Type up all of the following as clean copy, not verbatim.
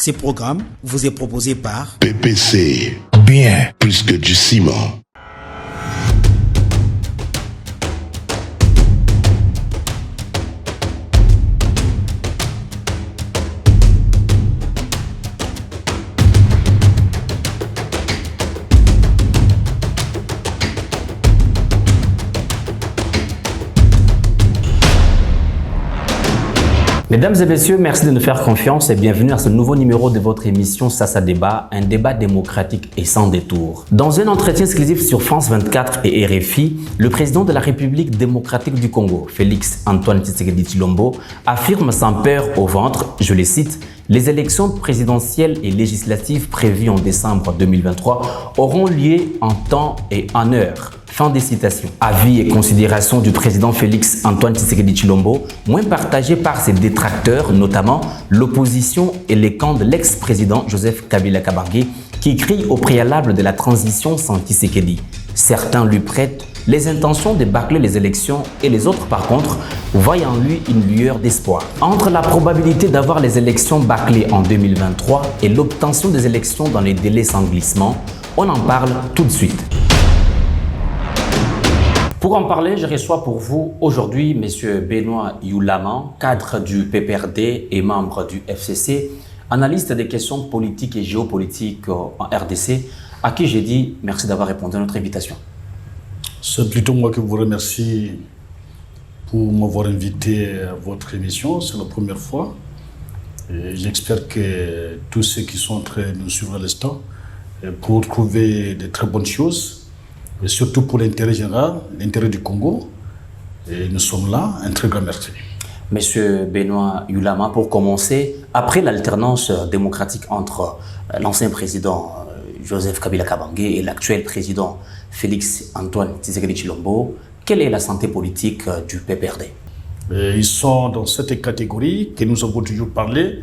Ces programmes vous est proposé par PPC, bien plus que du ciment. Mesdames et messieurs, merci de nous faire confiance et bienvenue à ce nouveau numéro de votre émission Sassa Débat, un débat démocratique et sans détour. Dans un entretien exclusif sur France 24 et RFI, le président de la République démocratique du Congo, Félix Antoine Tshisekedi Tshilombo, affirme sans peur au ventre, je les cite, « Les élections présidentielles et législatives prévues en décembre 2023 auront lieu en temps et en heure. » Fin des citations. Avis et considérations du président Félix Antoine Tshisekedi Tshilombo, moins partagés par ses détracteurs, notamment l'opposition et les camps de l'ex-président Joseph Kabila Kabange, qui crient au préalable de la transition sans Tshisekedi. Certains lui prêtent les intentions de bâcler les élections et les autres, par contre, voient en lui une lueur d'espoir. Entre la probabilité d'avoir les élections bâclées en 2023 et l'obtention des élections dans les délais sans glissement, on en parle tout de suite. Pour en parler, je reçois pour vous aujourd'hui M. Benoît Youlaman, cadre du PPRD et membre du FCC, analyste des questions politiques et géopolitiques en RDC, à qui j'ai dit merci d'avoir répondu à notre invitation. C'est plutôt moi qui vous remercie pour m'avoir invité à votre émission. C'est la première fois. J'espère que tous ceux qui sont en train de nous suivre à l'instant pourront trouver de très bonnes choses. Et surtout pour l'intérêt général, l'intérêt du Congo. Et nous sommes là, un très grand merci. Monsieur Benoît Youlaman, pour commencer, après l'alternance démocratique entre l'ancien président Joseph Kabila Kabange et l'actuel président Félix Antoine Tshisekedi Tshilombo, quelle est la santé politique du PPRD? Ils sont dans cette catégorie que nous avons toujours parlé,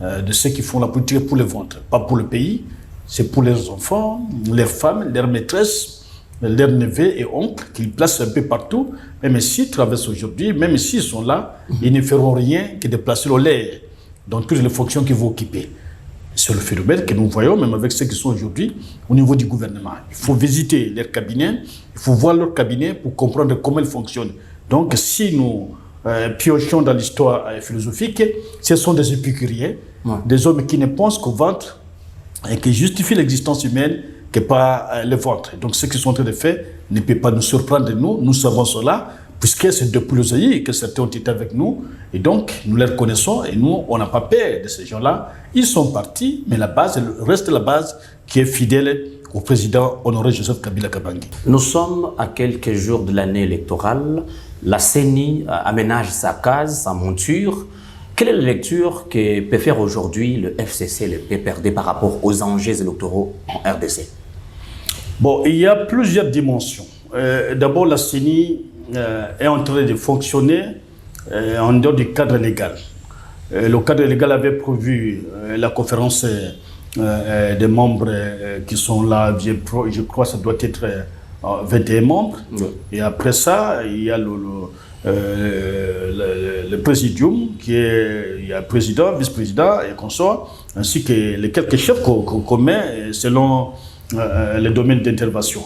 de ceux qui font la politique pour le ventre, pas pour le pays. C'est pour leurs enfants, leurs femmes, leurs maîtresses, leurs neveux et oncles qu'ils placent un peu partout, même s'ils traversent aujourd'hui, même s'ils sont là, ils ne feront rien que de placer le lait dans toutes les fonctions qu'ils vont occuper. C'est le phénomène que nous voyons, même avec ceux qui sont aujourd'hui au niveau du gouvernement. Il faut visiter leur cabinet, il faut voir leur cabinet pour comprendre comment ils fonctionnent. Donc, si nous piochons dans l'histoire philosophique, ce sont des épicuriens, des hommes qui ne pensent qu'au ventre et qui justifient l'existence humaine que pas le ventre. Donc ce qu'ils sont en train de faire ne peut pas nous surprendre, nous savons cela, puisque c'est depuis le Zaïre que certains ont été avec nous, et donc nous les connaissons, et nous, on n'a pas peur de ces gens-là. Ils sont partis, mais la base, reste la base qui est fidèle au président honoré Joseph Kabila Kabange. Nous sommes à quelques jours de l'année électorale, la CENI aménage sa case, sa monture. Quelle est la lecture que peut faire aujourd'hui le FCC, le PPRD par rapport aux enjeux électoraux en RDC? Bon, il y a plusieurs dimensions. D'abord, la CENI est en train de fonctionner en dehors du cadre légal. Le cadre légal avait prévu la conférence des membres qui sont là, je crois que ça doit être 21 membres. Oui. Et après ça, il y a le présidium, qui est, il y a président, vice-président et consort, ainsi que les quelques chefs qu'on met selon le domaine d'intervention.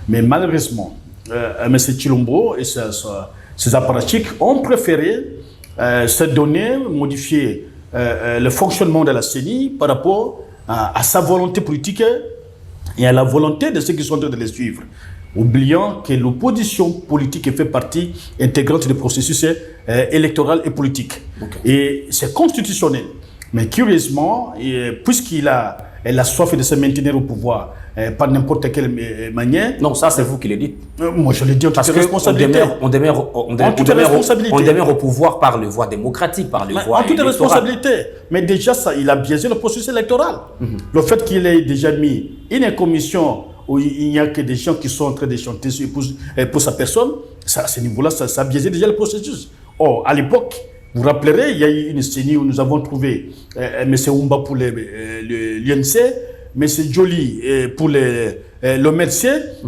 Mais malheureusement, M. Tshilombo et ses apparatchiks ont préféré se donner, modifier le fonctionnement de la CENI par rapport à sa volonté politique et à la volonté de ceux qui sont en train de les suivre, oubliant que l'opposition politique fait partie intégrante du processus électoral et politique. Okay. Et c'est constitutionnel. Mais curieusement, elle a soif de se maintenir au pouvoir par n'importe quelle manière. Non, ça c'est vous qui le dites. Moi je le dis en toute responsabilité. On demeure au pouvoir par les voies démocratiques, par les voies en toute responsabilité. Mais déjà, ça, il a biaisé le processus électoral. Le fait qu'il ait déjà mis une commission où il n'y a que des gens qui sont en train de chanter pour sa personne, ça, à ce niveau-là, ça a biaisé déjà le processus. Or, à l'époque, vous vous rappellerez, il y a eu une CENI où nous avons trouvé M. Oumba pour l'UNC, M. Joly pour l'OMRC,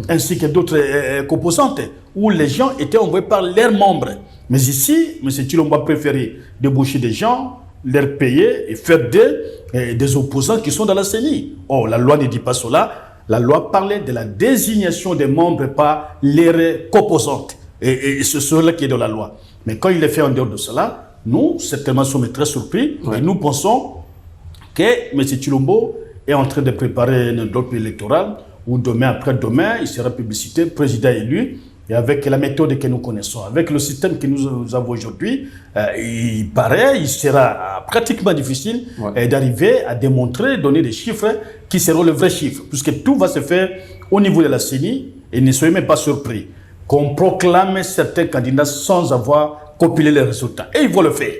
ainsi que d'autres composantes, où les gens étaient envoyés par leurs membres. Mais ici, M. Tshilombo a préféré débaucher des gens, leur payer et faire des opposants qui sont dans la CENI. Or, la loi ne dit pas cela. La loi parlait de la désignation des membres par les composantes. Et c'est cela qui est dans la loi. Mais quand il est fait en dehors de cela, nous, certainement, sommes très surpris. Ouais. Et nous pensons que M. Tshilombo est en train de préparer un dossier électoral où demain, après-demain, il sera publicité, président élu. Et avec la méthode que nous connaissons, avec le système que nous avons aujourd'hui, il paraît, il sera pratiquement difficile d'arriver à démontrer, donner des chiffres qui seront les vrais chiffres, puisque tout va se faire au niveau de la CENI, et ne soyez même pas surpris qu'on proclame certains candidats sans avoir compilé les résultats. Et ils vont le faire.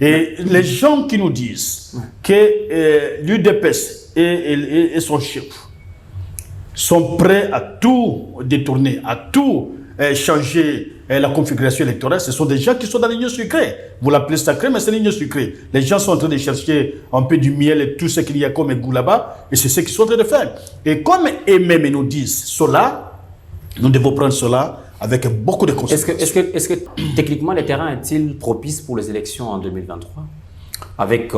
Et les gens qui nous disent que l'UDPS et son chef sont prêts à tout détourner, à tout changer la configuration électorale, ce sont des gens qui sont dans l'union sucrée. Vous l'appelez sacré, mais c'est l'union sucrée. Les gens sont en train de chercher un peu du miel et tout ce qu'il y a comme goût là-bas, et c'est ce qu'ils sont en train de faire. Et comme eux-mêmes nous disent cela, nous devons prendre cela avec beaucoup de conséquences. Est-ce que techniquement, le terrain est-il propice pour les élections en 2023 ? Avec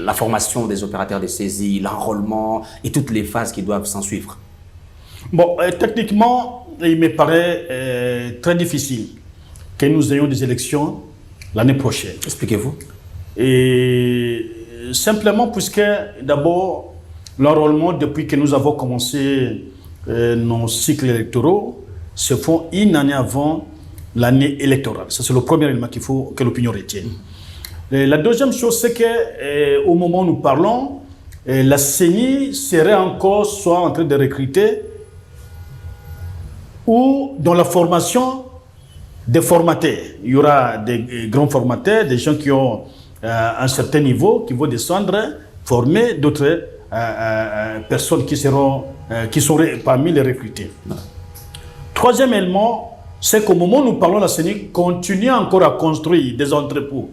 la formation des opérateurs de saisie, l'enrôlement et toutes les phases qui doivent s'en suivre. Bon, techniquement, il me paraît très difficile que nous ayons des élections l'année prochaine. Expliquez-vous. Et simplement puisque, d'abord, l'enrôlement, depuis que nous avons commencé nos cycles électoraux, se font une année avant l'année électorale. Ça, c'est le premier élément qu'il faut que l'opinion retienne. La deuxième chose, c'est qu'au moment où nous parlons, la CENI serait encore soit en train de recruter ou dans la formation des formateurs. Il y aura des grands formateurs, des gens qui ont un certain niveau, qui vont descendre, former d'autres personnes qui seront parmi les recrutés. Troisième élément, c'est qu'au moment où nous parlons, la CENI continue encore à construire des entrepôts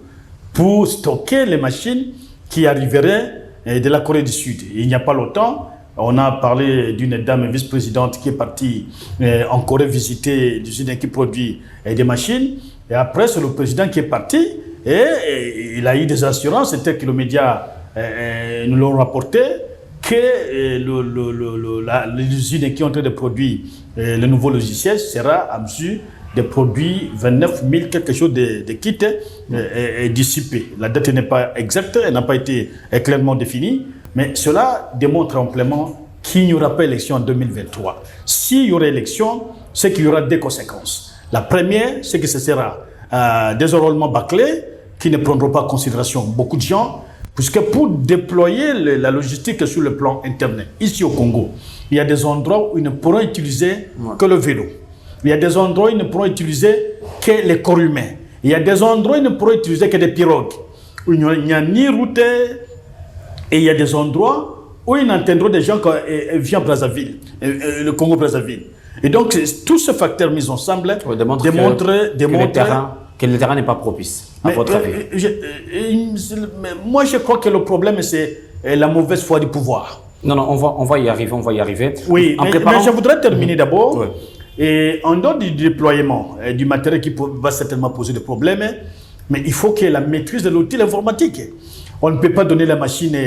pour stocker les machines qui arriveraient de la Corée du Sud. Il n'y a pas longtemps, on a parlé d'une dame vice-présidente qui est partie en Corée visiter l'usine qui produit des machines. Et après, c'est le président qui est parti et il a eu des assurances, c'est-à-dire que les médias nous l'ont rapporté, que l'usine qui est en train de produire le nouveau logiciel sera à mesure de produire 29 000 quelque chose de kits dissipés. La date n'est pas exacte, elle n'a pas été clairement définie, mais cela démontre amplement qu'il n'y aura pas élection en 2023. S'il y aura élection, c'est qu'il y aura deux conséquences. La première, c'est que ce sera des enrôlements bâclés qui ne prendront pas en considération beaucoup de gens, puisque pour déployer la logistique sur le plan internet, ici au Congo, il y a des endroits où ils ne pourront utiliser que le vélo. Il y a des endroits où ils ne pourront utiliser que les corps humains. Il y a des endroits où ils ne pourront utiliser que des pirogues. Où il n'y a ni route et il y a des endroits où ils n'entendront des gens qui viennent Brazzaville, le Congo-Brazzaville. Et donc, tous ces facteurs mis ensemble démontrent que le terrain n'est pas propice, à votre avis. Moi, je crois que le problème, c'est la mauvaise foi du pouvoir. Non, on va y arriver. Oui, mais je voudrais terminer d'abord. Oui. Et en dehors du déploiement du matériel qui va certainement poser des problèmes, mais il faut qu'il y ait la maîtrise de l'outil informatique. On ne peut pas donner la machine,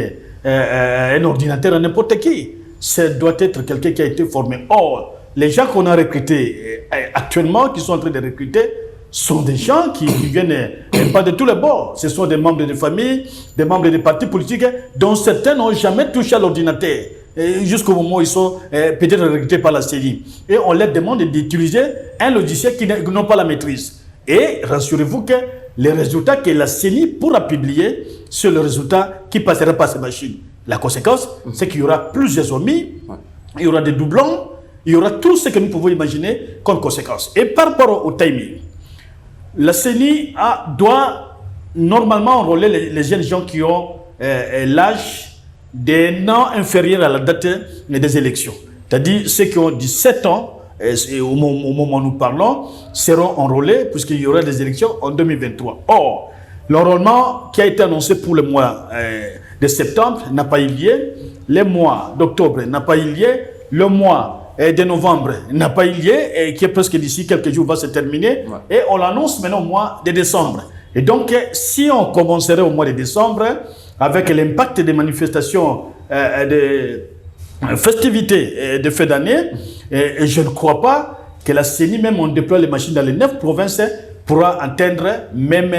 un ordinateur à n'importe qui. Ça doit être quelqu'un qui a été formé. Or, les gens qu'on a recrutés actuellement, qui sont en train de recruter, sont des gens qui viennent pas de tous les bords. Ce sont des membres de famille, des membres des partis politiques, dont certains n'ont jamais touché à l'ordinateur. Jusqu'au moment où ils sont peut-être recrutés par la CENI. Et on leur demande d'utiliser un logiciel qui n'ont pas la maîtrise. Et rassurez-vous que les résultats que la CENI pourra publier, c'est le résultat qui passera par ces machines. La conséquence, c'est qu'il y aura plusieurs omis, il y aura des doublons, il y aura tout ce que nous pouvons imaginer comme conséquence. Et par rapport au timing, la CENI doit normalement enrôler les jeunes gens qui ont l'âge d'un an inférieur à la date des élections. C'est-à-dire ceux qui ont 17 ans, au moment où nous parlons, seront enrôlés puisqu'il y aura des élections en 2023. Or, l'enrôlement qui a été annoncé pour le mois de septembre n'a pas eu lieu, le mois d'octobre n'a pas eu lieu, le mois de novembre n'a pas eu lieu, et qui est presque d'ici quelques jours va se terminer, et on l'annonce maintenant au mois de décembre. Et donc, si on commencerait au mois de décembre, avec l'impact des manifestations, des festivités de fin d'année, et je ne crois pas que la CENI, même on déploie les machines dans les 9 provinces, pourra atteindre même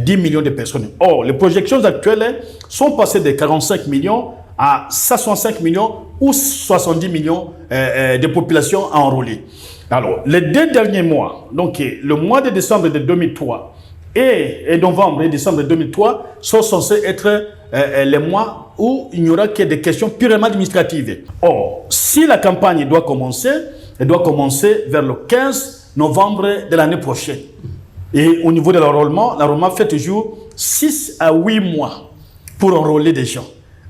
10 millions de personnes. Or, les projections actuelles sont passées de 45 millions à 65 millions ou 70 millions de populations enrôlées. Alors, les 2 derniers mois, donc le mois de décembre de 2003 et novembre et décembre 2003 sont censés être les mois où il n'y aura que des questions purement administratives. Or, si la campagne doit commencer, elle doit commencer vers le 15 novembre de l'année prochaine. Et au niveau de l'enrôlement fait toujours 6 à 8 mois pour enrôler des gens.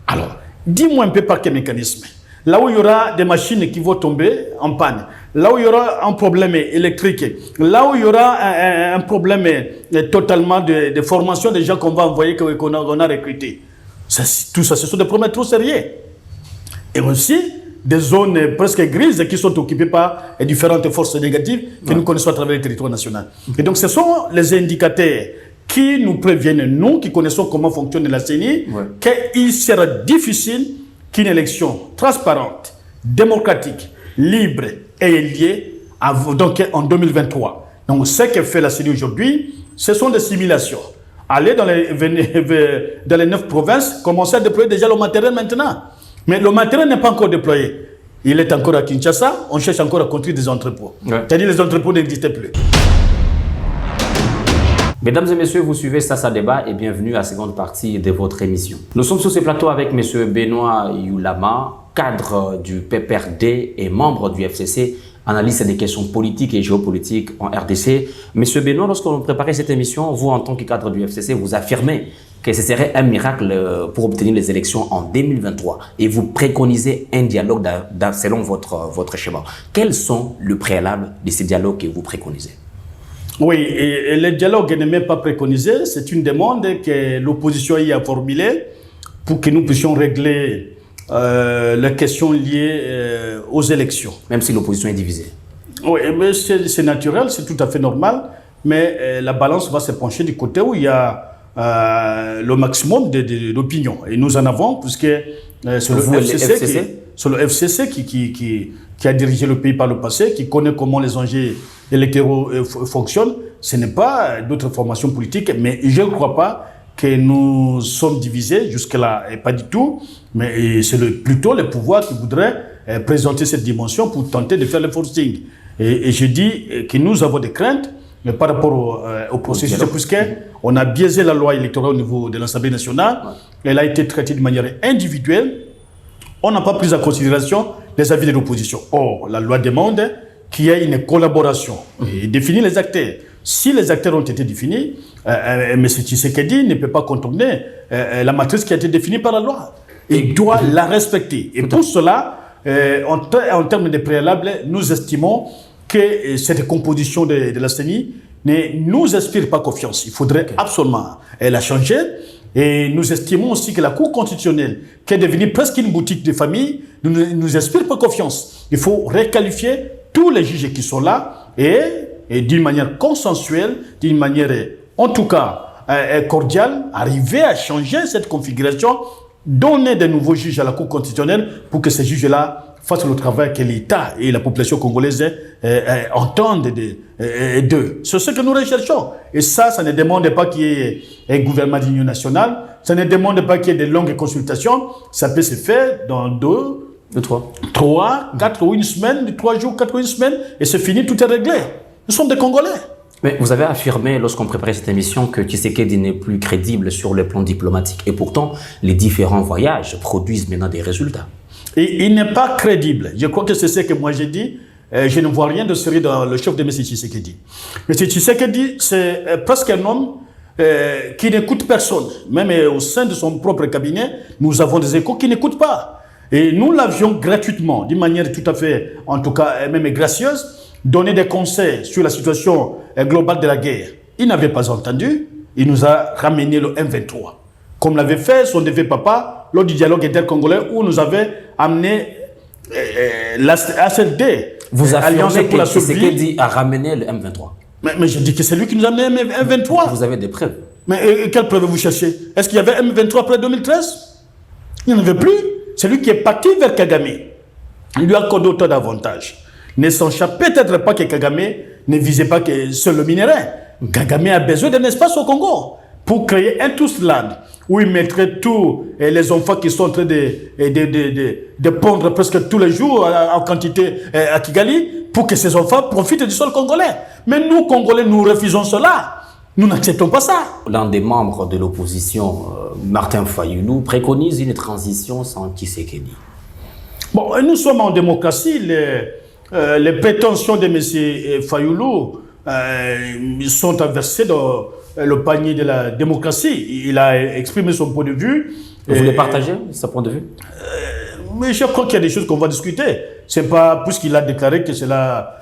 Alors, dis-moi un peu par quel mécanisme. Là où il y aura des machines qui vont tomber en panne, là où il y aura un problème électrique, là où il y aura un problème totalement de formation des gens qu'on va envoyer, qu'on a recrutés. Tout ça, ce sont des problèmes trop sérieux. Et aussi, des zones presque grises qui sont occupées par différentes forces négatives que nous connaissons à travers le territoire national. Et donc, ce sont les indicateurs qui nous préviennent, nous qui connaissons comment fonctionne la CENI, qu'il sera difficile qu'une élection transparente, démocratique, libre et liée donc en 2023. Donc, ce que fait la CENI aujourd'hui, ce sont des simulations. Aller dans les 9 provinces, commencer à déployer déjà le matériel maintenant. Mais le matériel n'est pas encore déployé. Il est encore à Kinshasa, on cherche encore à construire des entrepôts. C'est-à-dire les entrepôts n'existaient plus. Mesdames et messieurs, vous suivez Ça débat et bienvenue à la seconde partie de votre émission. Nous sommes sur ce plateau avec M. Benoît Youlama, cadre du PPRD et membre du FCC, analyste des questions politiques et géopolitiques en RDC. M. Benoît, lorsqu'on préparait cette émission, vous, en tant que cadre du FCC, vous affirmez que ce serait un miracle pour obtenir les élections en 2023 et vous préconisez un dialogue selon votre schéma. Quels sont les préalables de ces dialogues que vous préconisez? Oui, et le dialogue n'est même pas préconisé, c'est une demande que l'opposition y a formulée pour que nous puissions régler les questions liées aux élections. Même si l'opposition est divisée. Oui, mais c'est naturel, c'est tout à fait normal, mais la balance va se pencher du côté où il y a le maximum d'opinion. Et nous en avons, puisque c'est le FCC qui a dirigé le pays par le passé, qui connaît comment les enjeux électoraux fonctionnent. Ce n'est pas d'autres formations politiques, mais je ne crois pas que nous sommes divisés jusque-là, et pas du tout. Mais c'est plutôt le pouvoir qui voudrait présenter cette dimension pour tenter de faire le forcing. Et je dis que nous avons des craintes, mais par rapport au processus, puisqu'on a biaisé la loi électorale au niveau de l'Assemblée nationale, elle a été traitée de manière individuelle, on n'a pas pris en considération les avis de l'opposition. Or, la loi demande qu'il y ait une collaboration et définir les acteurs. Si les acteurs ont été définis, M. Tshisekedi ne peut pas contourner la matrice qui a été définie par la loi. Il doit la respecter. Et pour cela, en termes de préalables, nous estimons que cette composition de la CENI ne nous inspire pas confiance. Il faudrait absolument la changer. Et nous estimons aussi que la Cour constitutionnelle, qui est devenue presque une boutique de famille, ne nous inspire pas confiance. Il faut requalifier tous les juges qui sont là et d'une manière consensuelle, d'une manière en tout cas cordiale, arriver à changer cette configuration, donner de nouveaux juges à la Cour constitutionnelle pour que ces juges-là fassent le travail que l'État et la population congolaise entendent d'eux. C'est ce que nous recherchons. Et ça ne demande pas qu'il y ait un gouvernement d'union nationale, ça ne demande pas qu'il y ait de longues consultations, ça peut se faire dans 3, 4 ou une semaine, 3 jours, 4 ou une semaine, et c'est fini, tout est réglé. Nous sommes des Congolais. Mais vous avez affirmé, lorsqu'on préparait cette émission, que Tshisekedi n'est plus crédible sur le plan diplomatique. Et pourtant, les différents voyages produisent maintenant des résultats. Et il n'est pas crédible. Je crois que c'est ce que moi j'ai dit. Je ne vois rien de sérieux dans le chef de M. Tshisekedi. M. Tshisekedi, c'est presque un homme qui n'écoute personne. Même au sein de son propre cabinet, nous avons des échos qui n'écoutent pas. Et nous l'avions gratuitement, d'une manière tout à fait, en tout cas, même gracieuse, donné des conseils sur la situation globale de la guerre. Il n'avait pas entendu. Il nous a ramené le M23. Comme l'avait fait son défunt papa lors du dialogue intercongolais où nous avait amené l'ACLD. Vous affirmez que Tshisekedi a ramené le M23. Mais je dis que c'est lui qui nous a amené M23. Vous avez des preuves. Mais quelles preuves vous cherchez? Est-ce qu'il y avait M23 après 2013? Il n'y en avait plus. C'est lui qui est parti vers Kagame. Il lui a accordé autant d'avantages. Ne s'échappe peut-être pas que Kagame ne visait pas que seul le minerai. Kagame a besoin d'un espace au Congo pour créer un Tousland où il mettrait tous les enfants qui sont en train de pondre presque tous les jours en quantité à Kigali pour que ces enfants profitent du sol congolais. Mais nous, Congolais, nous refusons cela. Nous n'acceptons pas ça. L'un des membres de l'opposition, Martin Fayoulou, préconise une transition sans Tshisekedi. Bon, nous sommes en démocratie. Les prétentions de M. Fayoulou sont inversées dans le panier de la démocratie. Il a exprimé son point de vue. Vous voulez partager ce point de vue? Mais je crois qu'il y a des choses qu'on va discuter. C'est pas puisqu'il a déclaré que cela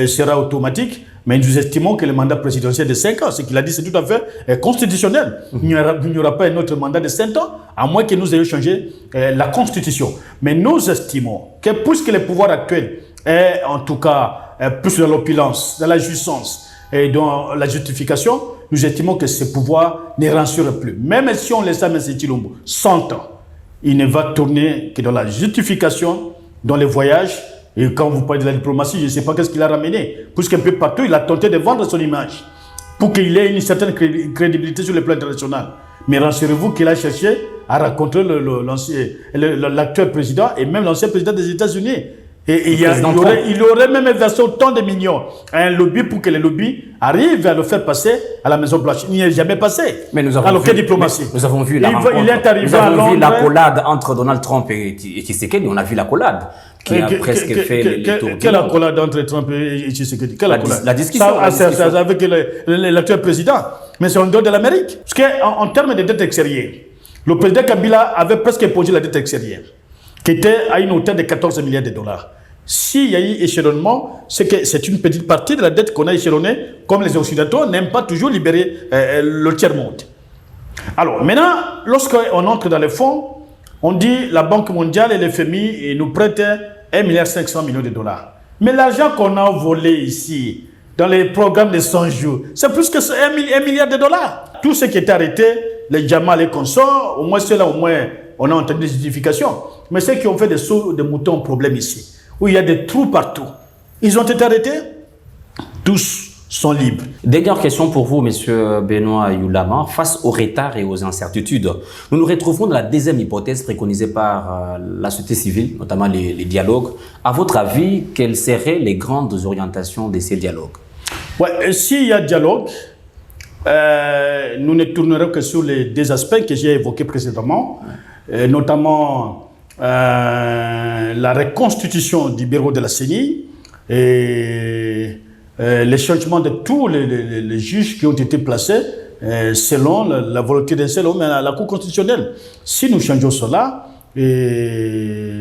sera automatique, mais nous estimons que le mandat présidentiel de 5 ans, ce qu'il a dit, c'est tout à fait constitutionnel. Il n'y aura pas un autre mandat de 5 ans, à moins que nous ayons changé la Constitution. Mais nous estimons que puisque le pouvoir actuel est en tout cas plus dans l'opulence, dans la jouissance et dans la justification, nous estimons que ce pouvoir ne rassure plus. Même si on laisse à M. Tshilombo 100 ans, il ne va tourner que dans la justification, dans les voyages. Et quand vous parlez de la diplomatie, je ne sais pas qu'est-ce qu'il a ramené. Puisqu'un peu partout, il a tenté de vendre son image pour qu'il ait une certaine crédibilité sur le plan international. Mais rassurez-vous qu'il a cherché à rencontrer l'actuel président et même l'ancien président des États-Unis. Et il aurait même versé autant de millions à un lobby pour que le lobby arrive à le faire passer à la Maison-Blanche. Il n'y est jamais passé. Mais nous avons vu, diplomatie. Nous avons vu la rencontre. Nous avons vu l'accolade entre Donald Trump et Tshisekedi. On a vu l'accolade qui a presque fait le tour. Quelle accolade entre Trump et Tshisekedi? La discussion. Avec l'actuel président. Mais c'est en dehors de l'Amérique. Parce qu'en termes de dette extérieure, le président Kabila avait presque posé la dette extérieure, qui était à une hauteur de 14 milliards de dollars. S'il y a eu échelonnement, c'est que c'est une petite partie de la dette qu'on a échelonnée, comme les Occidentaux n'aiment pas toujours libérer le tiers-monde. Alors maintenant, lorsqu'on entre dans les fonds, on dit la Banque mondiale et le FMI nous prêtent 1,5 milliard de dollars. Mais l'argent qu'on a volé ici, dans les programmes de 100 jours, c'est plus que 1 milliard de dollars. Tout ce qui est arrêté, les diamants, les consorts, au moins ceux-là, on a entendu des justifications. Mais ceux qui ont fait des sauts de moutons ont problème ici, où il y a des trous partout. Ils ont été arrêtés? Tous sont libres. Dernière question pour vous, Monsieur Benoît Youlama. Face aux retards et aux incertitudes, nous nous retrouvons dans la deuxième hypothèse préconisée par la société civile, notamment les dialogues. À votre avis, quelles seraient les grandes orientations de ces dialogues? Ouais, s'il y a dialogue, nous ne tournerons que sur les deux aspects que j'ai évoqués précédemment, notamment la reconstitution du bureau de la CENI et les changements de tous les juges qui ont été placés selon la volonté d'un seul homme à la Cour constitutionnelle. Si nous changeons cela,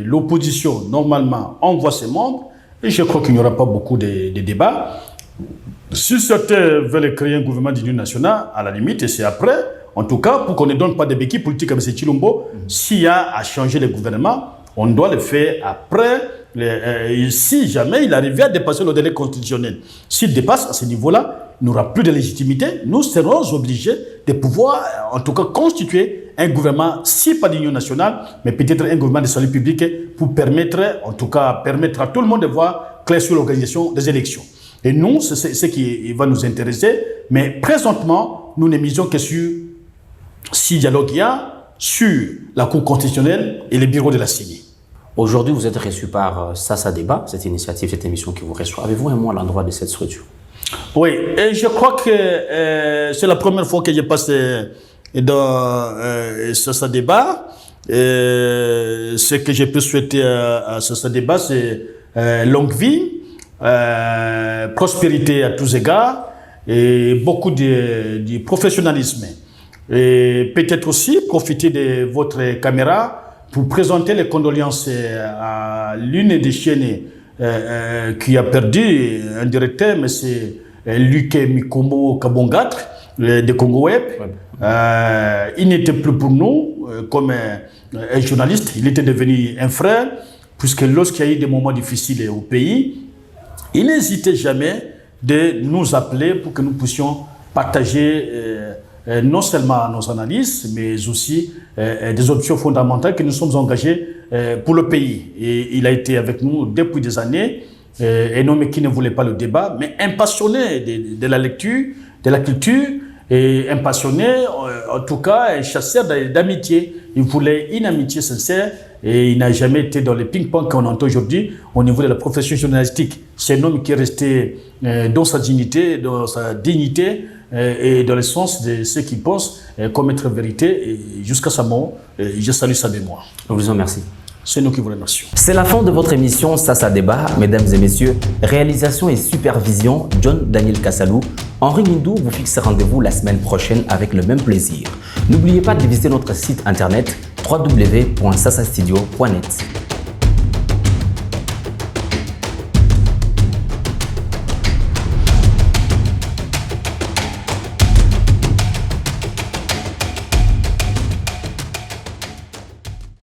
l'opposition, normalement, envoie ses membres, et je crois qu'il n'y aura pas beaucoup de débats. Si certains veulent créer un gouvernement d'union nationale, à la limite, et c'est après, en tout cas, pour qu'on ne donne pas de béquilles politiques à M. Tshilombo, s'il y a à changer le gouvernement, on doit le faire après, si jamais il arrivait à dépasser le délai constitutionnel. S'il dépasse à ce niveau-là, il n'aura plus de légitimité. Nous serons obligés de pouvoir, en tout cas, constituer un gouvernement, si pas d'union nationale, mais peut-être un gouvernement de salut public pour permettre, en tout cas, permettre à tout le monde de voir clair sur l'organisation des élections. Et nous, c'est ce qui va nous intéresser. Mais présentement, nous ne misons que sur, si dialogue il y a, sur la Cour constitutionnelle et les bureaux de la CENI. Aujourd'hui, vous êtes reçu par Sasa Débat, cette initiative, cette émission qui vous reçoit. Avez-vous un mot à l'endroit de cette structure? Oui, et je crois que c'est la première fois que je passe dans Sasa Débat. Ce que je peux souhaiter à Sasa Débat, c'est longue vie, prospérité à tous égards et beaucoup de professionnalisme. Et peut-être aussi profiter de votre caméra pour présenter les condoléances à l'une des chaînes qui a perdu un directeur, M. Luc Mikombo Kabongat, de Congo Web. Il n'était plus pour nous comme un journaliste, il était devenu un frère, puisque lorsqu'il y a eu des moments difficiles au pays, il n'hésitait jamais de nous appeler pour que nous puissions partager non seulement nos analyses, mais aussi des options fondamentales que nous sommes engagés pour le pays. Et il a été avec nous depuis des années, un homme qui ne voulait pas le débat, mais un passionné de la lecture, de la culture, et un passionné, en tout cas, un chasseur d'amitié. Il voulait une amitié sincère et il n'a jamais été dans le ping-pong qu'on entend aujourd'hui au niveau de la profession journalistique. C'est un homme qui est resté dans sa dignité, et dans le sens de ce qu'il pense comme être vérité. Et jusqu'à sa mort, je salue sa mémoire. Nous vous remercions. C'est nous qui vous remercions. C'est la fin de votre émission Ça débat, mesdames et messieurs. Réalisation et supervision, John Daniel Kassalou. Henri Mindou vous fixe rendez-vous la semaine prochaine avec le même plaisir. N'oubliez pas de visiter notre site internet www.sassastudio.net.